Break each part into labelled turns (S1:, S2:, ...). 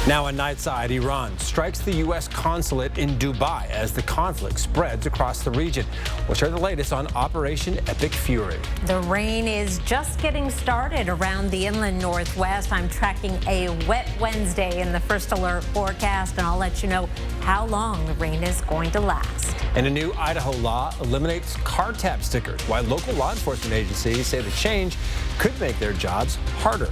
S1: Now on Nightside, Iran strikes the U.S. consulate in Dubai as the conflict spreads across the region. We'll share the latest on Operation Epic Fury.
S2: The rain is just getting started around the inland northwest. I'm tracking a wet Wednesday in the first alert forecast, and I'll let you know how long the rain is going to last.
S1: And a new Idaho law eliminates car tab stickers, while local law enforcement agencies say the change could make their jobs harder.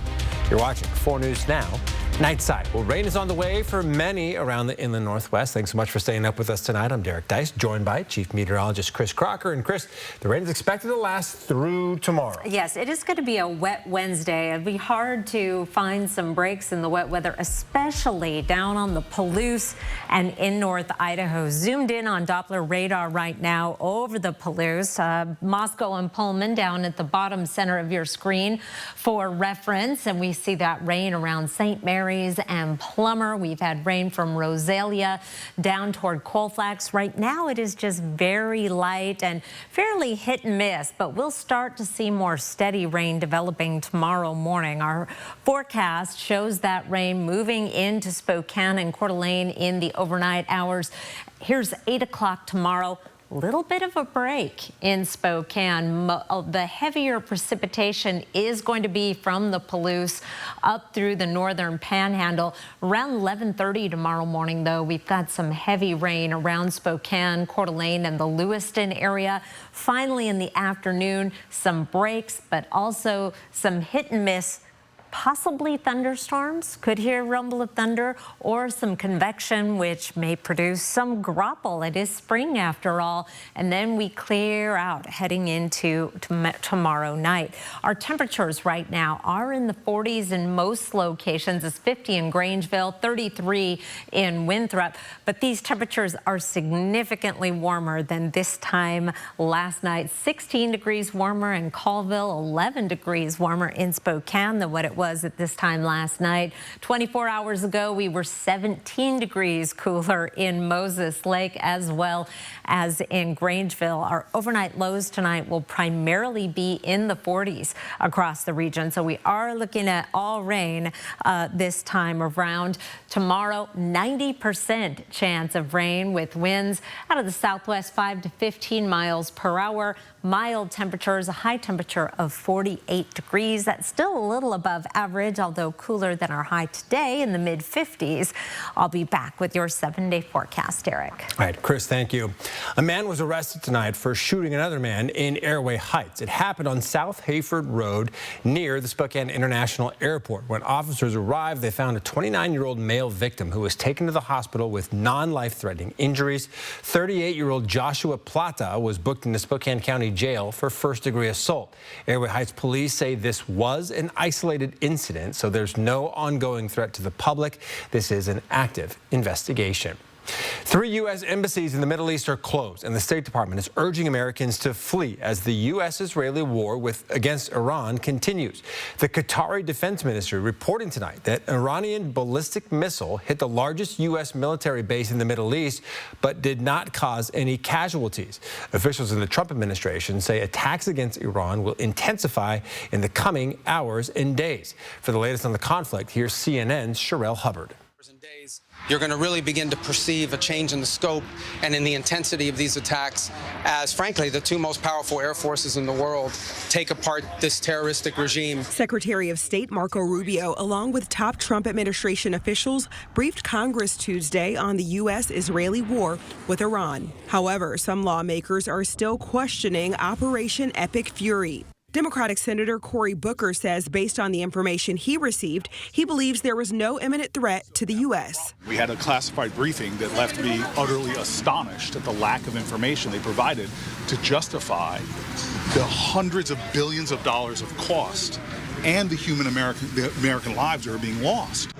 S1: You're watching 4 News Now. Nightside. Well, rain is on the way for many around the inland northwest. Thanks so much for staying up with us tonight. I'm Derek Dice, joined by Chief Meteorologist Chris Crocker. And Chris, the rain is expected to last through tomorrow.
S2: Yes, it is going to be a wet Wednesday. It'll be hard to find some breaks in the wet weather, especially down on the Palouse and in North Idaho. Zoomed in on Doppler radar right now over the Palouse. Moscow and Pullman down at the bottom center of your screen for reference. And we see that rain around St. Mary's and Plummer. We've had rain from Rosalia down toward Colfax. Right now it is just very light and fairly hit and miss, but we'll start to see more steady rain developing tomorrow morning. Our forecast shows that rain moving into Spokane and Coeur d'Alene in the overnight hours. Here's 8 o'clock tomorrow. Little bit of a break in Spokane. The heavier precipitation is going to be from the Palouse up through the northern panhandle. Around 11:30 tomorrow morning, though, we've got some heavy rain around Spokane, Coeur d'Alene, and the Lewiston area. Finally, in the afternoon, some breaks, but also some hit and miss. Possibly thunderstorms, could hear rumble of thunder, or some convection, which may produce some graupel. It is spring after all, and then we clear out heading into tomorrow night. Our temperatures right now are in the 40s in most locations. It's 50 in Grangeville, 33 in Winthrop, but these temperatures are significantly warmer than this time last night. 16 degrees warmer in Colville, 11 degrees warmer in Spokane than what it was at this time last night. 24 hours ago, we were 17 degrees cooler in Moses Lake as well as in Grangeville. Our overnight lows tonight will primarily be in the 40s across the region. So we are looking at all rain this time around. Tomorrow, 90% chance of rain with winds out of the southwest 5 to 15 miles per hour. Mild temperatures, a high temperature of 48 degrees. That's still a little above average, although cooler than our high today in the mid-50s. I'll be back with your 7-day forecast, Eric.
S1: All right, Chris, thank you. A man was arrested tonight for shooting another man in Airway Heights. It happened on South Hayford Road near the Spokane International Airport. When officers arrived, they found a 29-year-old male victim who was taken to the hospital with non-life-threatening injuries. 38-year-old Joshua Plata was booked into Spokane County Jail for first-degree assault. Airway Heights police say this was an isolated incident, so there's no ongoing threat to the public. This is an active investigation. 3 U.S. embassies in the Middle East are closed, and the State Department is urging Americans to flee as the U.S.-Israeli war against Iran continues. The Qatari defense ministry reporting tonight that an Iranian ballistic missile hit the largest U.S. military base in the Middle East, but did not cause any casualties. Officials in the Trump administration say attacks against Iran will intensify in the coming hours and days. For the latest on the conflict, here's CNN's Sherelle Hubbard.
S3: You're going to really begin to perceive a change in the scope and in the intensity of these attacks as, frankly, the 2 most powerful air forces in the world take apart this terroristic regime.
S4: Secretary of State Marco Rubio, along with top Trump administration officials, briefed Congress Tuesday on the U.S.-Israeli war with Iran. However, some lawmakers are still questioning Operation Epic Fury. Democratic Senator Cory Booker says based on the information he received, he believes there was no imminent threat to the U.S.
S5: We had a classified briefing that left me utterly astonished at the lack of information they provided to justify the hundreds of billions of dollars of cost and the American lives that are being lost.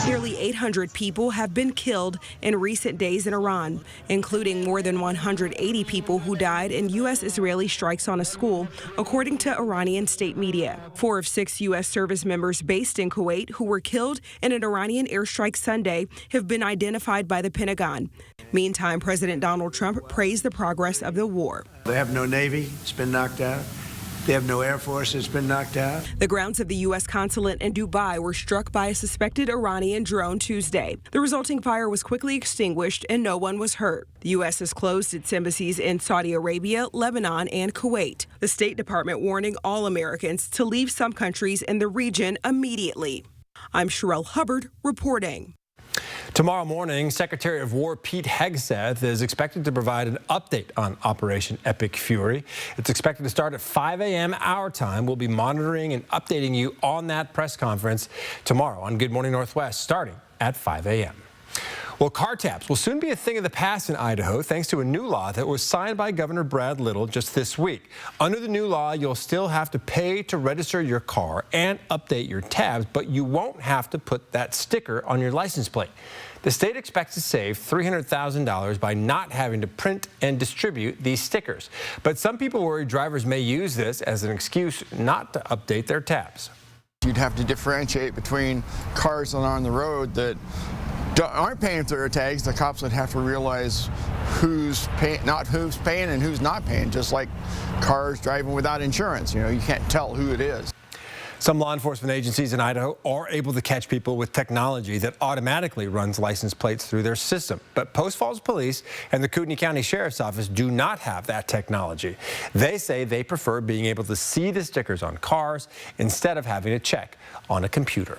S4: Nearly 800 people have been killed in recent days in Iran, including more than 180 people who died in U.S.-Israeli strikes on a school, according to Iranian state media. 4 of 6 U.S. service members based in Kuwait who were killed in an Iranian airstrike Sunday have been identified by the Pentagon. Meantime, President Donald Trump praised the progress of the war.
S6: They have no Navy. It's been knocked out. They have no Air Force that's been knocked out.
S4: The grounds of the U.S. consulate in Dubai were struck by a suspected Iranian drone Tuesday. The resulting fire was quickly extinguished and no one was hurt. The U.S. has closed its embassies in Saudi Arabia, Lebanon, and Kuwait. The State Department warning all Americans to leave some countries in the region immediately. I'm Sherelle Hubbard reporting.
S1: Tomorrow morning, Secretary of War Pete Hegseth is expected to provide an update on Operation Epic Fury. It's expected to start at 5 a.m. our time. We'll be monitoring and updating you on that press conference tomorrow on Good Morning Northwest, starting at 5 a.m. Well, car tabs will soon be a thing of the past in Idaho thanks to a new law that was signed by Governor Brad Little just this week. Under the new law, you'll still have to pay to register your car and update your tabs, but you won't have to put that sticker on your license plate. The state expects to save $300,000 by not having to print and distribute these stickers. But some people worry drivers may use this as an excuse not to update their tabs.
S7: You'd have to differentiate between cars that are on the road that aren't paying for their tags. The cops would have to realize who's paying and who's not paying, just like cars driving without insurance. You know, you can't tell who it is.
S1: Some law enforcement agencies in Idaho are able to catch people with technology that automatically runs license plates through their system. But Post Falls Police and the Kootenai County Sheriff's Office do not have that technology. They say they prefer being able to see the stickers on cars instead of having to check on a computer.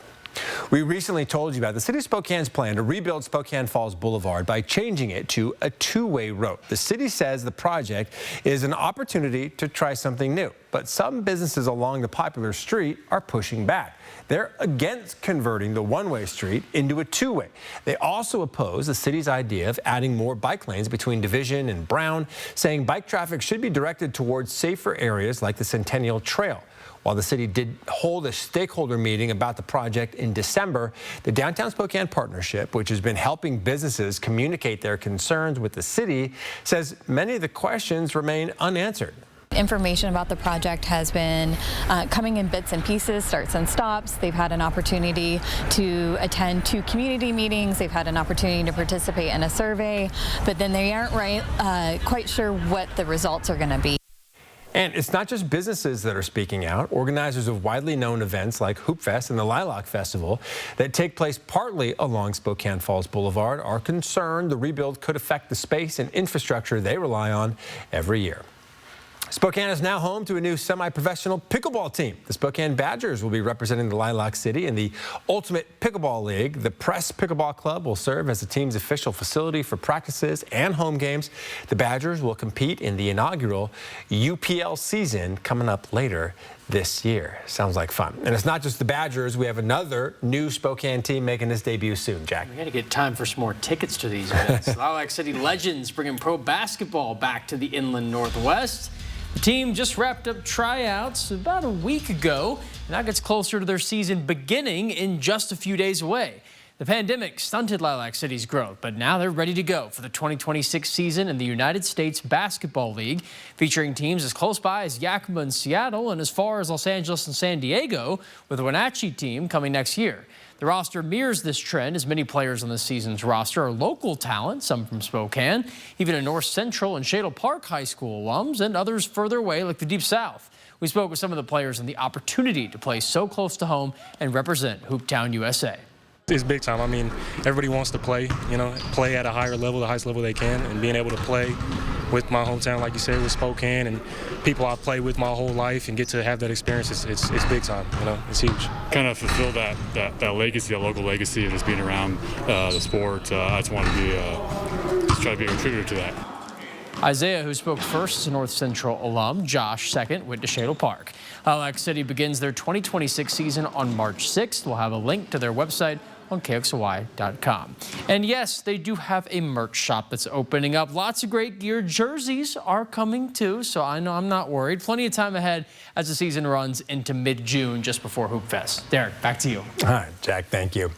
S1: We recently told you about the city of Spokane's plan to rebuild Spokane Falls Boulevard by changing it to a two-way road. The city says the project is an opportunity to try something new, but some businesses along the popular street are pushing back. They're against converting the one-way street into a two-way. They also oppose the city's idea of adding more bike lanes between Division and Brown, saying bike traffic should be directed towards safer areas like the Centennial Trail. While the city did hold a stakeholder meeting about the project in December, the Downtown Spokane Partnership, which has been helping businesses communicate their concerns with the city, says many of the questions remain unanswered.
S8: Information about the project has been coming in bits and pieces, starts and stops. They've had an opportunity to attend 2 community meetings. They've had an opportunity to participate in a survey, but then they aren't quite sure what the results are going to be.
S1: And it's not just businesses that are speaking out. Organizers of widely known events like Hoop Fest and the Lilac Festival that take place partly along Spokane Falls Boulevard are concerned the rebuild could affect the space and infrastructure they rely on every year. Spokane is now home to a new semi-professional pickleball team. The Spokane Badgers will be representing the Lilac City in the Ultimate Pickleball League. The Press Pickleball Club will serve as the team's official facility for practices and home games. The Badgers will compete in the inaugural UPL season coming up later this year. Sounds like fun. And it's not just the Badgers. We have another new Spokane team making its debut soon, Jack.
S9: We got to get time for some more tickets to these events. Lilac City Legends bringing pro basketball back to the Inland Northwest. The team just wrapped up tryouts about a week ago, and that gets closer to their season beginning in just a few days away. The pandemic stunted Lilac City's growth, but now they're ready to go for the 2026 season in the United States Basketball League, featuring teams as close by as Yakima and Seattle and as far as Los Angeles and San Diego, with a Wenatchee team coming next year. The roster mirrors this trend as many players on this season's roster are local talent, some from Spokane, even a North Central and Shadle Park High School alums, and others further away like the Deep South. We spoke with some of the players and the opportunity to play so close to home and represent Hooptown, USA.
S10: It's big time. I mean, everybody wants to play, play at a higher level, the highest level they can, and being able to play with my hometown, like you said, with Spokane, and people I've played with my whole life and get to have that experience, it's big time, it's huge.
S11: Kind of fulfill that legacy, that local legacy of just being around the sport. I just want to be, just try to be a contributor to that.
S9: Isaiah, who spoke first, is a North Central alum. Josh, second, went to Shadle Park. Lilac City begins their 2026 season on March 6th. We'll have a link to their website on KXOY.com. And yes, they do have a merch shop that's opening up. Lots of great gear. Jerseys are coming too, so I know I'm not worried. Plenty of time ahead as the season runs into mid-June, just before Hoop Fest. Derek, back to you.
S1: All right, Jack, thank you.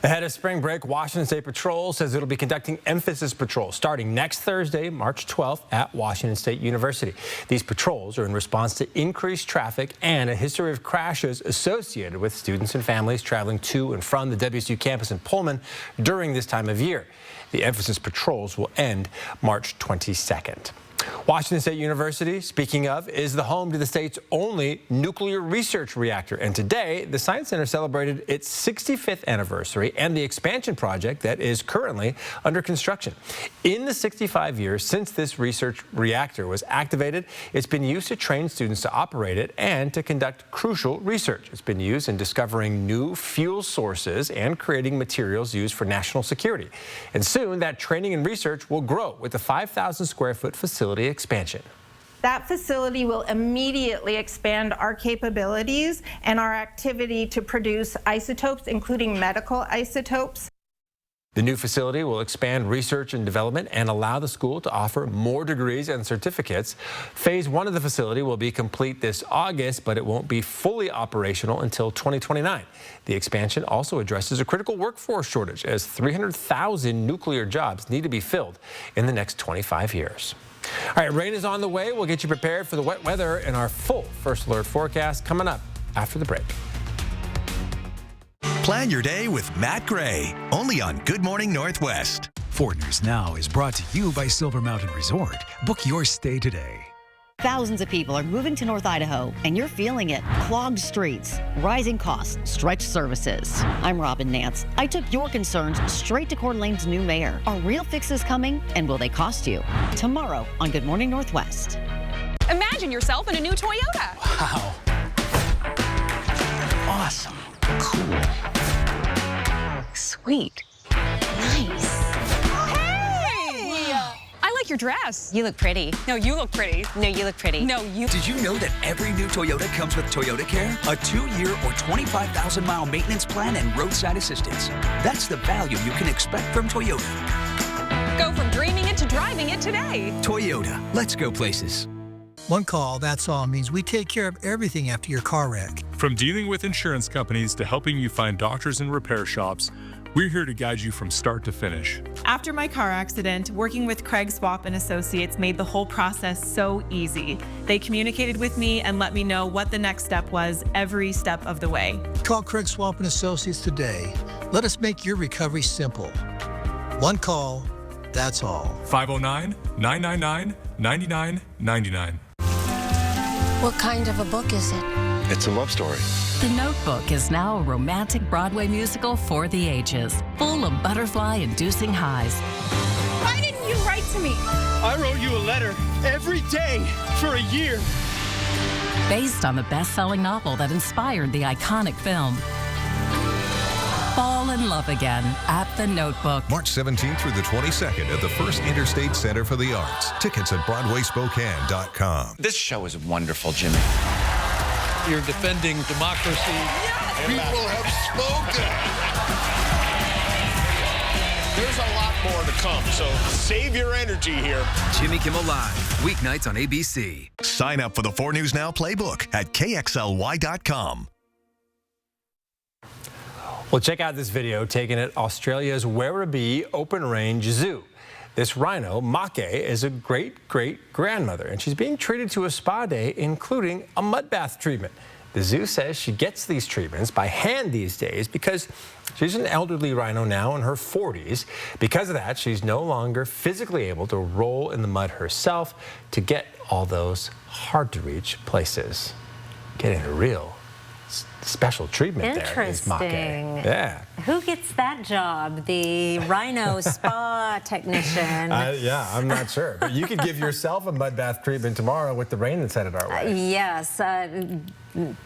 S1: Ahead of spring break, Washington State Patrol says it'll be conducting emphasis patrols starting next Thursday, March 12th at Washington State University. These patrols are in response to increased traffic and a history of crashes associated with students and families traveling to and from the WSU campus in Pullman during this time of year. The emphasis patrols will end March 22nd. Washington State University, speaking of, is the home to the state's only nuclear research reactor. And today, the Science Center celebrated its 65th anniversary and the expansion project that is currently under construction. In the 65 years since this research reactor was activated, it's been used to train students to operate it and to conduct crucial research. It's been used in discovering new fuel sources and creating materials used for national security. And soon, that training and research will grow with the 5,000 square foot facility expansion.
S12: That facility will immediately expand our capabilities and our activity to produce isotopes, including medical isotopes.
S1: The new facility will expand research and development and allow the school to offer more degrees and certificates. Phase 1 of the facility will be complete this August, but it won't be fully operational until 2029. The expansion also addresses a critical workforce shortage, as 300,000 nuclear jobs need to be filled in the next 25 years. All right, rain is on the way. We'll get you prepared for the wet weather in our full first alert forecast coming up after the break.
S13: Plan your day with Matt Gray, only on Good Morning Northwest.
S14: Ford News Now is brought to you by Silver Mountain Resort. Book your stay today.
S15: Thousands of people are moving to North Idaho, and you're feeling it. Clogged streets, rising costs, stretched services. I'm Robin Nance. I took your concerns straight to Coeur d'Alene's new mayor. Are real fixes coming, and will they cost you? Tomorrow on Good Morning Northwest.
S16: Imagine yourself in a new Toyota.
S14: Wow. Awesome. Cool.
S16: Sweet. Nice. I like your dress.
S17: You look pretty.
S16: No, you look pretty.
S17: No, you look pretty.
S16: No, you...
S14: Did you know that every new Toyota comes with Toyota Care? A 2-year or 25,000-mile maintenance plan and roadside assistance. That's the value you can expect from Toyota.
S16: Go from dreaming it to driving it today.
S14: Toyota. Let's go places.
S18: One call, that's all, means we take care of everything after your car wreck.
S19: From dealing with insurance companies to helping you find doctors and repair shops, we're here to guide you from start to finish.
S20: After my car accident, working with Craig Swap and Associates made the whole process so easy. They communicated with me and let me know what the next step was every step of the way.
S18: Call Craig Swap and Associates today. Let us make your recovery simple. One call, that's all.
S19: 509-999-9999.
S21: What kind of a book is it?
S22: It's a love story.
S23: The Notebook is now a romantic Broadway musical for the ages, full of butterfly-inducing highs.
S16: Why didn't you write to me?
S24: I wrote you a letter every day for a year.
S23: Based on the best-selling novel that inspired the iconic film. Fall in love again at The Notebook.
S25: March 17th through the 22nd at the First Interstate Center for the Arts. Tickets at BroadwaySpokane.com.
S26: This show is wonderful, Jimmy.
S27: You're defending democracy.
S28: Yes! People have spoken. There's a lot more to come, so save your energy here.
S14: Jimmy Kimmel Live, weeknights on ABC.
S25: Sign up for the 4 News Now playbook at KXLY.com.
S1: Well, check out this video taken at Australia's Werribee Open Range Zoo. This rhino, Make, is a great-great-grandmother, and she's being treated to a spa day, including a mud bath treatment. The zoo says she gets these treatments by hand these days because she's an elderly rhino now in her 40s. Because of that, she's no longer physically able to roll in the mud herself to get all those hard-to-reach places. Getting a real special treatment there is Make. Yeah.
S2: Who gets that job? The rhino spa technician.
S1: Yeah, I'm not sure. But you could give yourself a mud bath treatment tomorrow with the rain that's headed our way.
S2: Yes.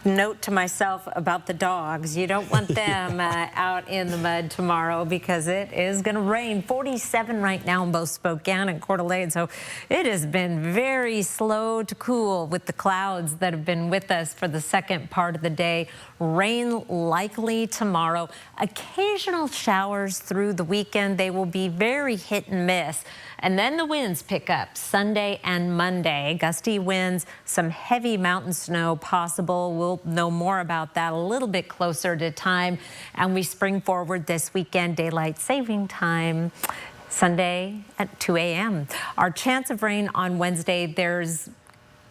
S2: Note to myself about the dogs. You don't want them out in the mud tomorrow because it is going to rain. 47 right now in both Spokane and Coeur d'Alene. So it has been very slow to cool with the clouds that have been with us for the second part of the day. Rain likely tomorrow. Occasional showers through the weekend. They will be very hit and miss. And then the winds pick up Sunday and Monday. Gusty winds, some heavy mountain snow possible. We'll know more about that a little bit closer to time. And we spring forward this weekend, daylight saving time, Sunday at 2 a.m. Our chance of rain on Wednesday, there's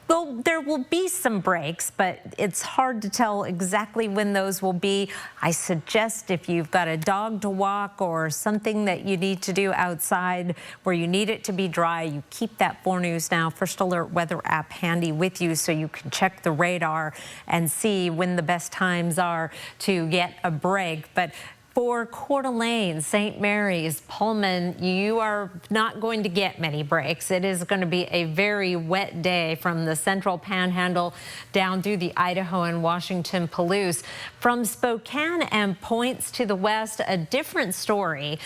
S2: Well, there will be some breaks, but it's hard to tell exactly when those will be. I suggest if you've got a dog to walk or something that you need to do outside where you need it to be dry, you keep that 4 News Now First Alert weather app handy with you so you can check the radar and see when the best times are to get a break. But for Coeur d'Alene, St. Mary's, Pullman, you are not going to get many breaks. It is going to be a very wet day from the central panhandle down through the Idaho and Washington Palouse. From Spokane and points to the west, a different story.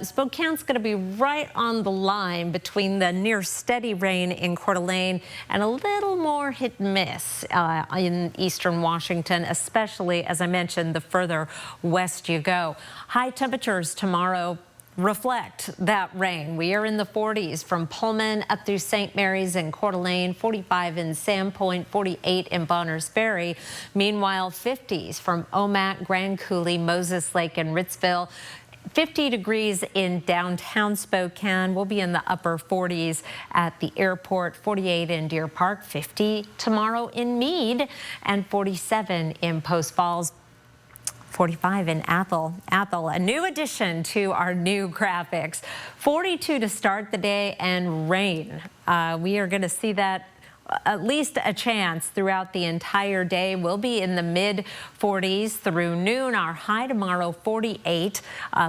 S2: Spokane's going to be right on the line between the near steady rain in Coeur d'Alene and a little more hit and miss in eastern Washington, especially, as I mentioned, the further west you go. High temperatures tomorrow reflect that rain. We are in the 40s from Pullman up through St. Mary's and Coeur d'Alene, 45 in Sandpoint, 48 in Bonners Ferry. Meanwhile, 50s from Omak, Grand Coulee, Moses Lake, and Ritzville. 50 degrees in downtown Spokane. We'll be in the upper 40s at the airport, 48 in Deer Park, 50 tomorrow in Meade, and 47 in Post Falls. 45 in Athol. A new addition to our new graphics. 42 to start the day and rain. We are going to see that at least a chance throughout the entire day. We'll be in the mid 40s through noon. Our high tomorrow, 48.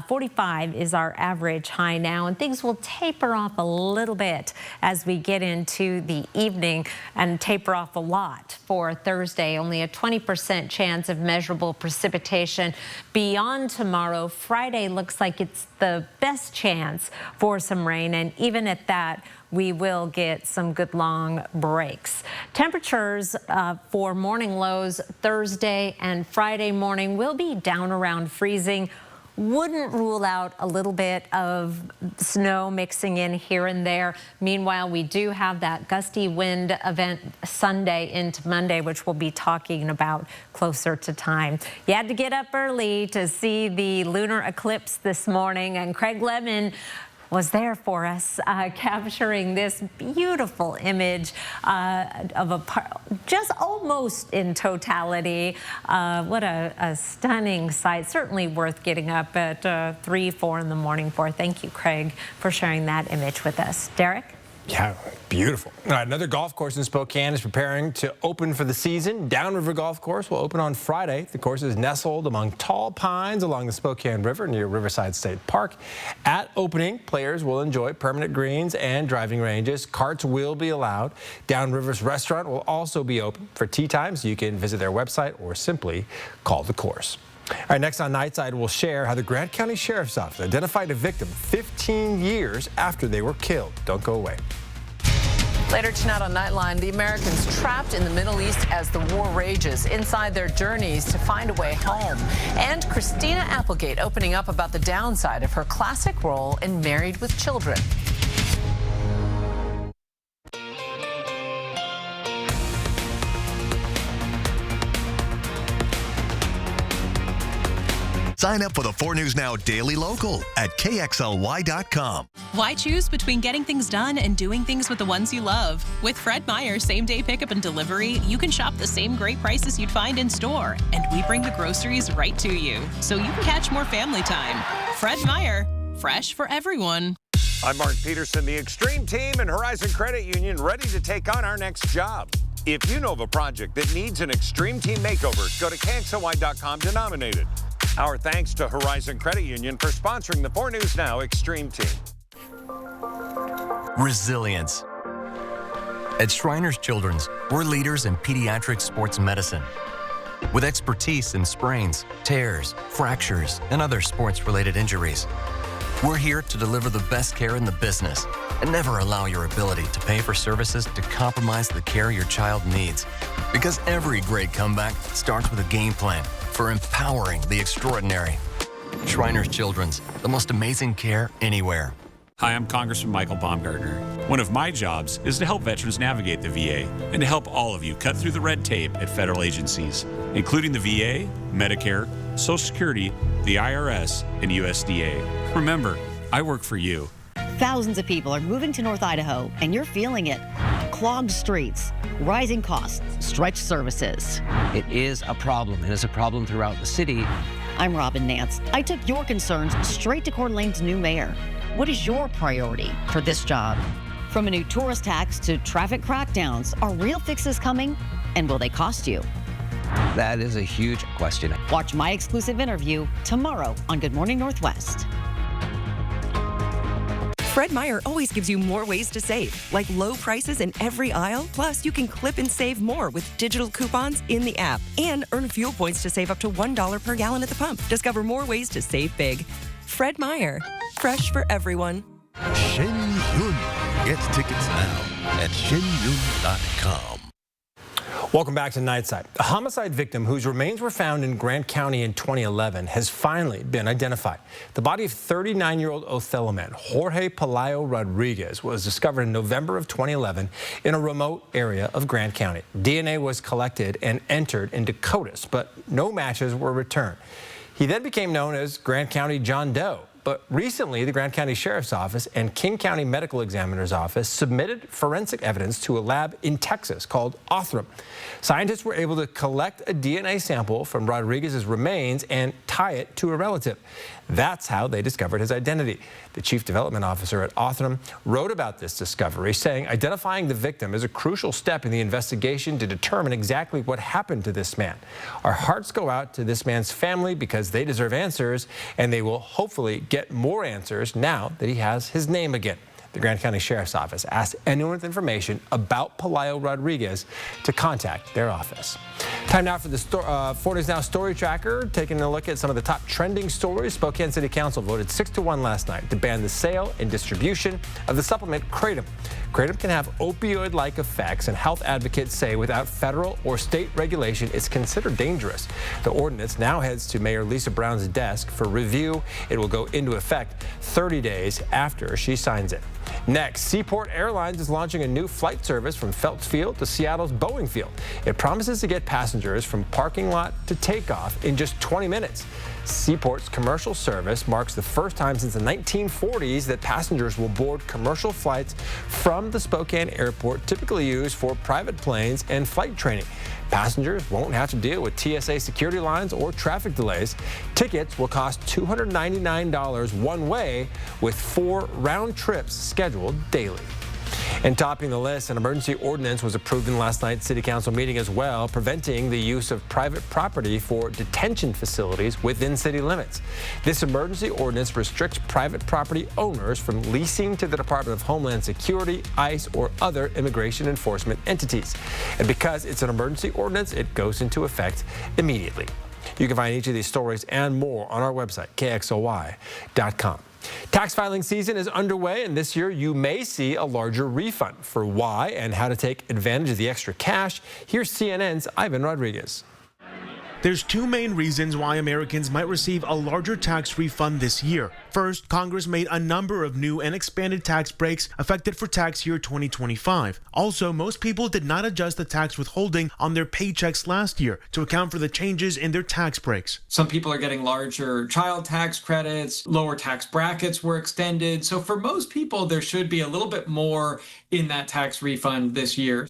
S2: 45 is our average high now, and things will taper off a little bit as we get into the evening, and taper off a lot for Thursday. Only a 20% chance of measurable precipitation beyond tomorrow. Friday looks like it's the best chance for some rain, and even at that, we will get some good long breaks. Temperatures for morning lows Thursday and Friday morning will be down around freezing. Wouldn't rule out a little bit of snow mixing in here and there. Meanwhile, we do have that gusty wind event Sunday into Monday, which we'll be talking about closer to time. You had to get up early to see the lunar eclipse this morning, and Craig Lemon was there for us, capturing this beautiful image of just almost in totality. What a stunning sight. Certainly worth getting up at 3, 4 in the morning for. Thank you, Craig, for sharing that image with us. Derek?
S1: Yeah, beautiful. All right, another golf course in Spokane is preparing to open for the season. Downriver Golf Course will open on Friday. The course is nestled among tall pines along the Spokane River near Riverside State Park. At opening, players will enjoy permanent greens and driving ranges. Carts will be allowed. Downriver's restaurant will also be open for tee times. You can visit their website or simply call the course. All right, next on Nightside, we'll share how the Grant County Sheriff's Office identified a victim 15 years after they were killed. Don't go away.
S3: Later tonight on Nightline, the Americans trapped in the Middle East as the war rages, inside their journeys to find a way home. And Christina Applegate opening up about the downside of her classic role in Married with Children.
S13: Sign up for the 4 News Now Daily Local at KXLY.com.
S16: Why choose between getting things done and doing things with the ones you love? With Fred Meyer same-day pickup and delivery, you can shop the same great prices you'd find in store, and we bring the groceries right to you, so you can catch more family time. Fred Meyer, fresh for everyone.
S4: I'm Mark Peterson, the Extreme Team and Horizon Credit Union, ready to take on our next job. If you know of a project that needs an Extreme Team makeover, go to KXLY.com to nominate it. Our thanks to Horizon Credit Union for sponsoring the 4 News Now Extreme Team.
S5: Resilience. At Shriners Children's, we're leaders in pediatric sports medicine. With expertise in sprains, tears, fractures, and other sports-related injuries. We're here to deliver the best care in the business and never allow your ability to pay for services to compromise the care your child needs. Because every great comeback starts with a game plan for empowering the extraordinary. Shriners Children's, the most amazing care anywhere.
S6: Hi, I'm Congressman Michael Baumgartner. One of my jobs is to help veterans navigate the VA and to help all of you cut through the red tape at federal agencies, including the VA, Medicare, Social Security, the IRS, and USDA. Remember, I work for you.
S15: Thousands of people are moving to North Idaho, and you're feeling it. clogged streets, rising costs, stretched services.
S7: It is a problem, and it's a problem throughout the city.
S15: I'm Robin Nance. I took your concerns straight to Coeur d'Alene's new mayor. What is your priority for this job? From a new tourist tax to traffic crackdowns, are real fixes coming? And will they cost you?
S7: That is a huge question.
S15: Watch my exclusive interview tomorrow on Good Morning Northwest.
S8: Fred Meyer always gives you more ways to save, like low prices in every aisle. Plus, you can clip and save more with digital coupons in the app and earn fuel points to save up to $1 per gallon at the pump. Discover more ways to save big. Fred Meyer, fresh for everyone.
S9: Shen Yun. Get tickets now at shenyun.com.
S1: Welcome back to Nightside. A homicide victim whose remains were found in Grant County in 2011 has finally been identified. The body of 39-year-old Othello man Jorge Pelayo Rodriguez was discovered in November of 2011 in a remote area of Grant County. DNA was collected and entered into CODIS, but no matches were returned. He then became known as Grant County John Doe. But recently, the Grant County Sheriff's Office and King County Medical Examiner's Office submitted forensic evidence to a lab in Texas called Othram. Scientists were able to collect a DNA sample from Rodriguez's remains and tie it to a relative. That's how they discovered his identity. The chief development officer at Othram wrote about this discovery, saying identifying the victim is a crucial step in the investigation to determine exactly what happened to this man. Our hearts go out to this man's family because they deserve answers, and they will hopefully get more answers now that he has his name again. The Grant County Sheriff's Office asked anyone with information about Pelayo Rodriguez to contact their office. Time now for the 4 News Now Story Tracker, taking a look at some of the top trending stories. Spokane City Council voted 6-1 last night to ban the sale and distribution of the supplement Kratom. Kratom can have opioid-like effects, and health advocates say without federal or state regulation, it's considered dangerous. The ordinance now heads to Mayor Lisa Brown's desk for review. It will go into effect 30 days after she signs it. Next, Seaport Airlines is launching a new flight service from Phelps Field to Seattle's Boeing Field. It promises to get passengers from parking lot to takeoff in just 20 minutes. Seaport's commercial service marks the first time since the 1940s that passengers will board commercial flights from the Spokane airport, typically used for private planes and flight training. Passengers won't have to deal with TSA security lines or traffic delays. Tickets will cost $299 one way, with 4 round trips scheduled daily. And topping the list, an emergency ordinance was approved in last night's City Council meeting as well, preventing the use of private property for detention facilities within city limits. This emergency ordinance restricts private property owners from leasing to the Department of Homeland Security, ICE, or other immigration enforcement entities. And because it's an emergency ordinance, it goes into effect immediately. You can find each of these stories and more on our website, KXLY.com. Tax filing season is underway, and this year you may see a larger refund. For why and how to take advantage of the extra cash, here's CNN's Ivan Rodriguez.
S10: There's 2 main reasons why Americans might receive a larger tax refund this year. First, Congress made a number of new and expanded tax breaks effective for tax year 2025. Also, most people did not adjust the tax withholding on their paychecks last year to account for the changes in their tax breaks.
S11: Some people are getting larger child tax credits, lower tax brackets were extended. So for most people, there should be a little bit more in that tax refund this year.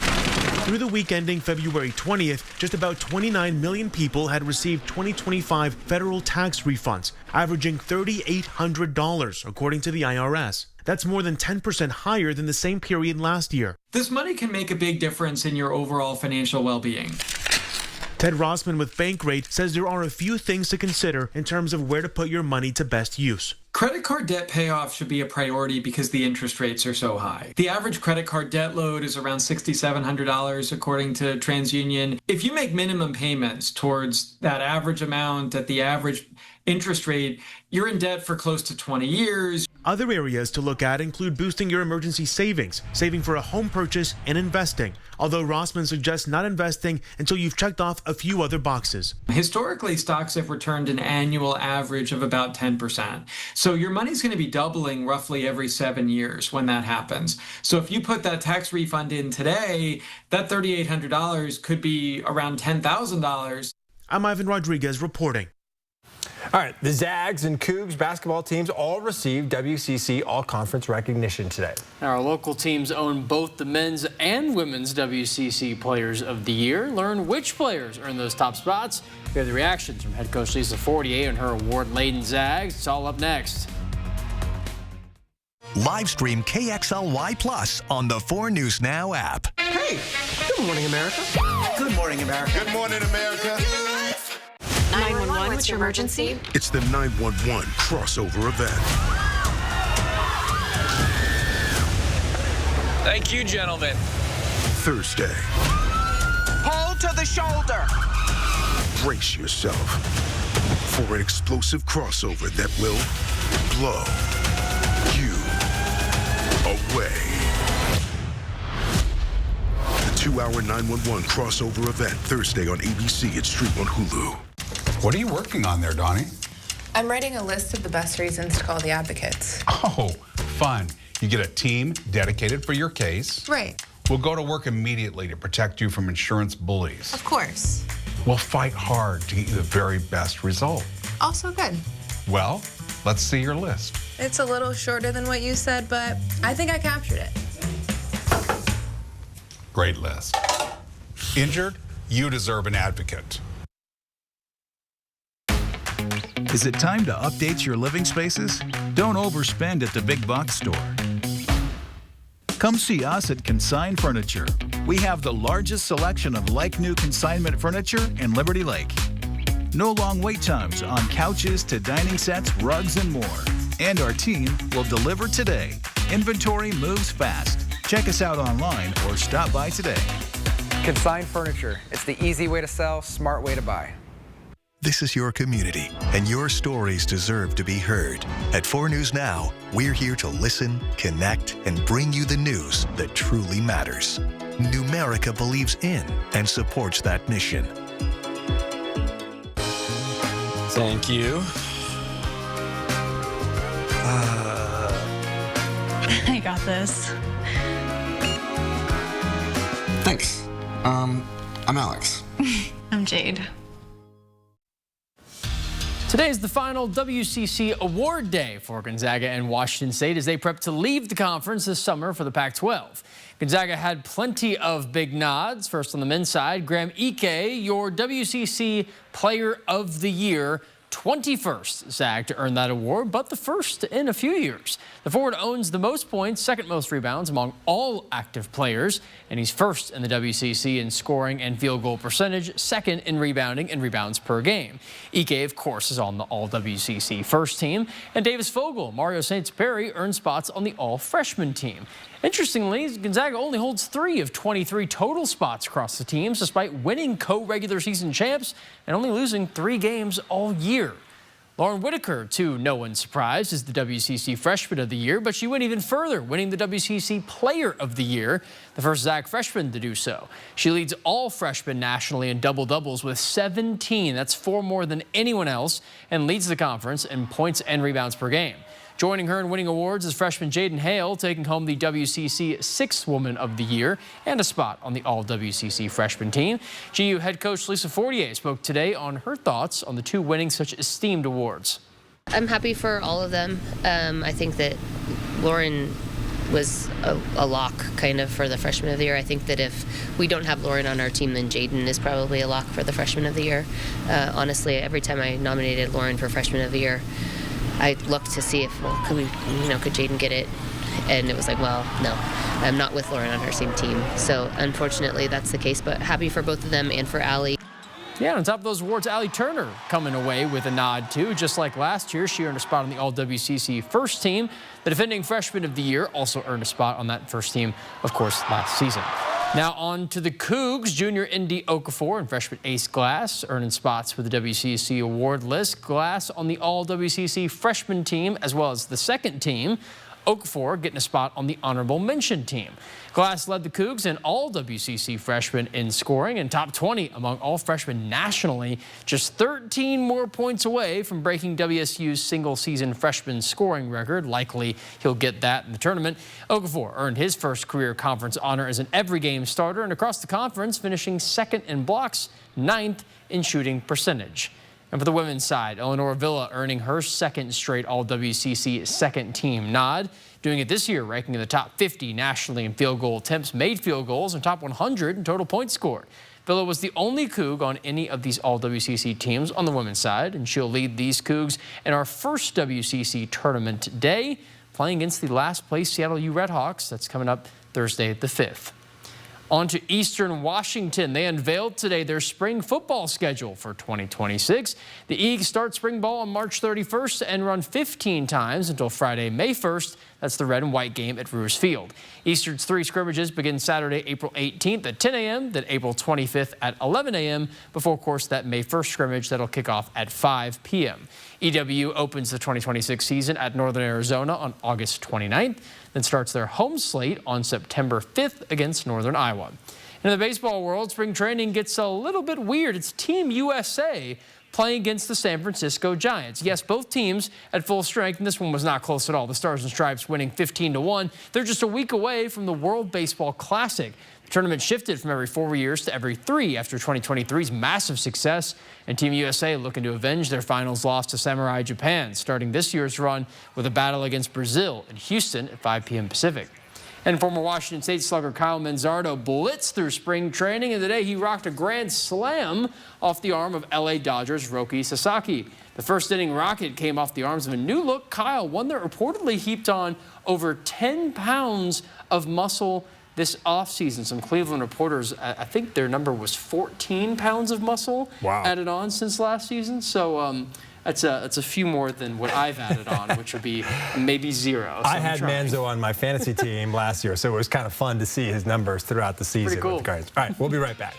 S10: Through the week ending February 20th, just about 29 million people had received 2025 federal tax refunds, averaging $3,800, according to the IRS. That's more than 10% higher than the same period last year.
S11: This money can make a big difference in your overall financial well-being.
S10: Ted Rossman with Bankrate says there are a few things to consider in terms of where to put your money to best use.
S11: Credit card debt payoff should be a priority because the interest rates are so high. The average credit card debt load is around $6,700 according to TransUnion. If you make minimum payments towards that average amount at the average interest rate, you're in debt for close to 20 years.
S10: Other areas to look at include boosting your emergency savings, saving for a home purchase, and investing. Although Rossman suggests not investing until you've checked off a few other boxes.
S11: Historically, stocks have returned an annual average of about 10%. So your money's going to be doubling roughly every 7 years when that happens. So if you put that tax refund in today, that $3,800 could be around $10,000.
S10: I'm Ivan Rodriguez reporting.
S1: All right, the Zags and Cougs basketball teams all received WCC All-Conference recognition today.
S12: Our local teams own both the men's and women's WCC Players of the Year. Learn which players earned those top spots. We have the reactions from head coach Lisa Fortier and her award-laden Zags. It's all up next.
S13: Live stream KXLY Plus on the 4 News Now app.
S17: Hey, good morning, America.
S28: Good morning, America. Good morning, America.
S18: 911, what's your emergency?
S9: It's the 911 crossover event.
S28: Thank you, gentlemen.
S9: Thursday.
S28: Pull to the shoulder.
S9: Brace yourself for an explosive crossover that will blow you away. The 2-hour 911 crossover event, Thursday on ABC. It's streamed on Hulu.
S19: What are you working on there, Donnie?
S20: I'm writing a list of the best reasons to call the advocates.
S19: Oh, fun. You get a team dedicated for your case.
S20: Right.
S19: We'll go to work immediately to protect you from insurance bullies.
S20: Of course.
S19: We'll fight hard to get you the very best result.
S20: Also good.
S19: Well, let's see your list.
S20: It's a little shorter than what you said, but I think I captured it.
S19: Great list. Injured? You deserve an advocate.
S21: Is it time to update your living spaces? Don't overspend at the big box store. Come see us at Consign Furniture. We have the largest selection of like-new consignment furniture in Liberty Lake. No long wait times on couches to dining sets, rugs, and more. And our team will deliver today. Inventory moves fast. Check us out online or stop by today.
S22: Consign Furniture. It's the easy way to sell, smart way to buy.
S13: This is your community, and your stories deserve to be heard. At 4 News Now, we're here to listen, connect, and bring you the news that truly matters. Numerica believes in and supports that mission.
S26: Thank you.
S29: I got this.
S30: Thanks. I'm Alex.
S29: I'm Jade.
S12: Today is the final WCC award day for Gonzaga and Washington State as they prep to leave the conference this summer for the Pac-12. Gonzaga had plenty of big nods. First on the men's side, Graham Ike, your WCC Player of the Year, 21st Zag to earn that award, but the first in a few years. The forward owns the most points, second most rebounds among all active players, and he's first in the WCC in scoring and field goal percentage, second in rebounding and rebounds per game. Ike, of course, is on the All-WCC first team, and Davis Fogel, Mario St. earned spots on the All-Freshman team. Interestingly, Gonzaga only holds 3 of 23 total spots across the teams, despite winning co-regular season champs and only losing 3 games all year. Lauren Whitaker, to no one's surprise, is the WCC Freshman of the Year, but she went even further, winning the WCC Player of the Year, the first Zag freshman to do so. She leads all freshmen nationally in double-doubles with 17. That's 4 more than anyone else, and leads the conference in points and rebounds per game. Joining her in winning awards is freshman Jaden Hale, taking home the WCC 6th Woman of the Year and a spot on the All-WCC freshman team. GU head coach Lisa Fortier spoke today on her thoughts on the 2 winning such esteemed awards.
S31: I'm happy for all of them. I think that Lauren was a lock kind of for the Freshman of the Year. I think that if we don't have Lauren on our team, then Jaden is probably a lock for the Freshman of the Year. Honestly, every time I nominated Lauren for Freshman of the Year, I looked to see if, well, could Jaden get it? And it was like, well, no, I'm not with Lauren on her same team. So unfortunately, that's the case, but happy for both of them and for Allie.
S12: Yeah, on top of those awards, Allie Turner coming away with a nod, too. Just like last year, she earned a spot on the All-WCC first team. The defending Freshman of the Year also earned a spot on that first team, of course, last season. Now on to the Cougs. Junior Indy Okafor and freshman Ace Glass earning spots for the WCC award list. Glass on the All-WCC freshman team as well as the second team. Okafor getting a spot on the honorable mention team. Glass led the Cougs in All-WCC freshmen in scoring and top 20 among all freshmen nationally, just 13 more points away from breaking WSU's single-season freshman scoring record. Likely he'll get that in the tournament. Okafor earned his first career conference honor as an every-game starter and across the conference finishing second in blocks, 9th in shooting percentage. And for the women's side, Eleanor Villa earning her second straight All-WCC second team nod. Doing it this year, ranking in the top 50 nationally in field goal attempts, made field goals, and top 100 in total points scored. Villa was the only Coug on any of these All-WCC teams on the women's side, and she'll lead these Cougs in our first WCC tournament day, playing against the last place Seattle U Redhawks. That's coming up Thursday the 5th. On to Eastern Washington. They unveiled today their spring football schedule for 2026. The Eagles start spring ball on March 31st and run 15 times until Friday, May 1st. That's the red and white game at Roos Field. Eastern's 3 scrimmages begin Saturday, April 18th at 10 a.m., then April 25th at 11 a.m., before, of course, that May 1st scrimmage that'll kick off at 5 p.m. EW opens the 2026 season at Northern Arizona on August 29th, then starts their home slate on September 5th against Northern Iowa. In the baseball world, spring training gets a little bit weird. It's Team USA playing against the San Francisco Giants. Yes, both teams at full strength, and this one was not close at all. The Stars and Stripes winning 15-1. They're just a week away from the World Baseball Classic. The tournament shifted from every 4 years to every 3 after 2023's massive success, and Team USA looking to avenge their finals loss to Samurai Japan, starting this year's run with a battle against Brazil in Houston at 5 p.m. Pacific. And former Washington State slugger Kyle Manzardo blitzed through spring training, and today he rocked a grand slam off the arm of LA Dodgers Roki Sasaki. The first inning rocket came off the arms of a new-look Kyle, one that reportedly heaped on over 10 pounds of muscle this offseason. Some Cleveland reporters, I think their number was 14 pounds of muscle added on since last season. So that's a few more than what I've added on, which would be maybe 0. So
S1: I had Manzo on my fantasy team last year, so it was kind of fun to see his numbers throughout the season.
S12: Pretty cool.
S1: With the Guardians. All right, we'll be right back.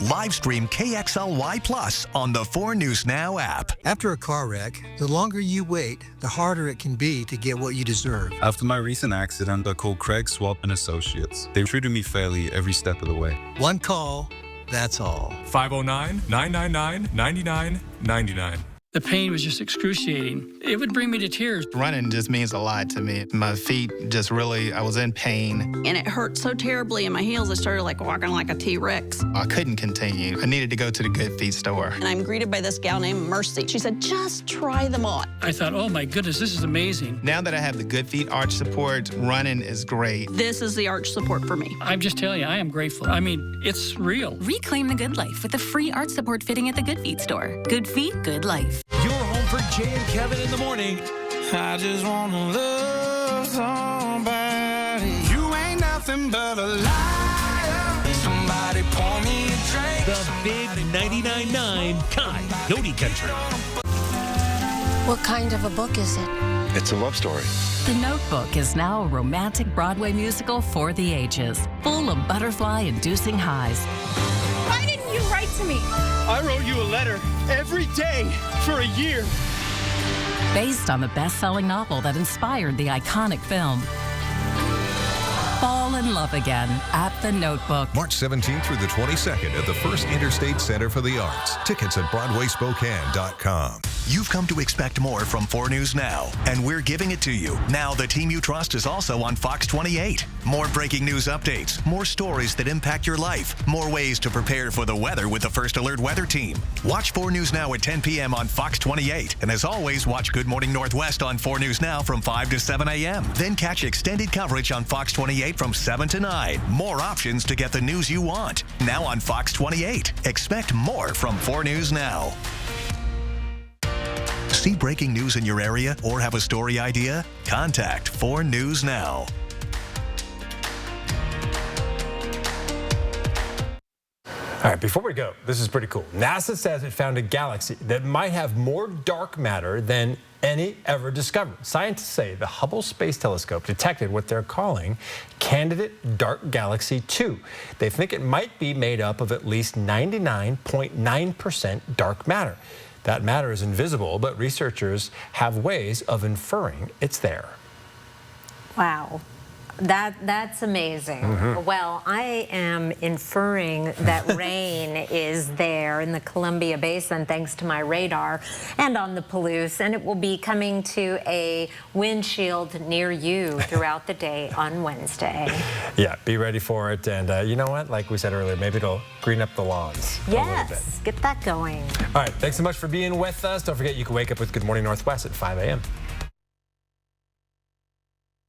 S13: Live stream KXLY Plus on the 4 News Now app.
S2: After a car wreck, the longer you wait, the harder it can be to get what you deserve.
S3: After my recent accident, I called Craig Swap and Associates. They treated me fairly every step of the way.
S2: One call, that's all.
S4: 509-999-9999.
S5: The pain was just excruciating. It would bring me to tears.
S6: Running just means a lot to me. My feet just really, I was in pain.
S14: And it hurt so terribly in my heels, I started like walking like a T-Rex.
S6: I couldn't continue. I needed to go to the Good Feet store.
S14: And I'm greeted by this gal named Mercy. She said, just try them on.
S5: I thought, oh my goodness, this is amazing.
S6: Now that I have the Good Feet arch support, running is great.
S14: This is the arch support for me.
S5: I'm just telling you, I am grateful. I mean, it's real.
S16: Reclaim the good life with the free arch support fitting at the Good Feet store. Good Feet, good life.
S23: You're home for Jay and Kevin in the morning.
S24: I just want to love somebody. You ain't nothing but a liar. Somebody pour me a drink.
S23: The big 99.9 Coyote Country. What kind of a book is it?
S28: It's a love story.
S16: The Notebook is now a romantic Broadway musical for the ages, full of butterfly-inducing highs.
S23: Why didn't you write to me?
S5: I wrote you a letter every day for a year.
S16: Based on the best-selling novel that inspired the iconic film. Fall in love again at The Notebook.
S29: March 17th through the 22nd at the First Interstate Center for the Arts. Tickets at BroadwaySpokane.com.
S13: You've come to expect more from 4 News Now, and we're giving it to you. Now the team you trust is also on Fox 28. More breaking news updates, more stories that impact your life, more ways to prepare for the weather with the First Alert Weather Team. Watch 4 News Now at 10 p.m. on Fox 28. And as always, watch Good Morning Northwest on 4 News Now from 5 to 7 a.m. Then catch extended coverage on Fox 28 from 7 to 9. More options to get the news you want. Now on Fox 28. Expect more from 4 News Now. See breaking news in your area or have a story idea? Contact 4 News Now.
S1: All right, before we go, this is pretty cool. NASA says it found a galaxy that might have more dark matter than any ever discovered. Scientists say the Hubble Space Telescope detected what they're calling Candidate Dark Galaxy 2. They think it might be made up of at least 99.9% dark matter. That matter is invisible, but researchers have ways of inferring it's there.
S30: Wow.
S4: That's amazing. Well, I am inferring that rain is there in the Columbia Basin thanks to my radar and on the Palouse, and it will be coming to a windshield near you throughout the day on Wednesday.
S1: Yeah, be ready for it. And you know what? Like we said earlier, maybe it'll green up the lawns a little bit.
S4: Yes, get that going.
S1: All right, thanks so much for being with us. Don't forget you can wake up with Good Morning Northwest at 5 a.m.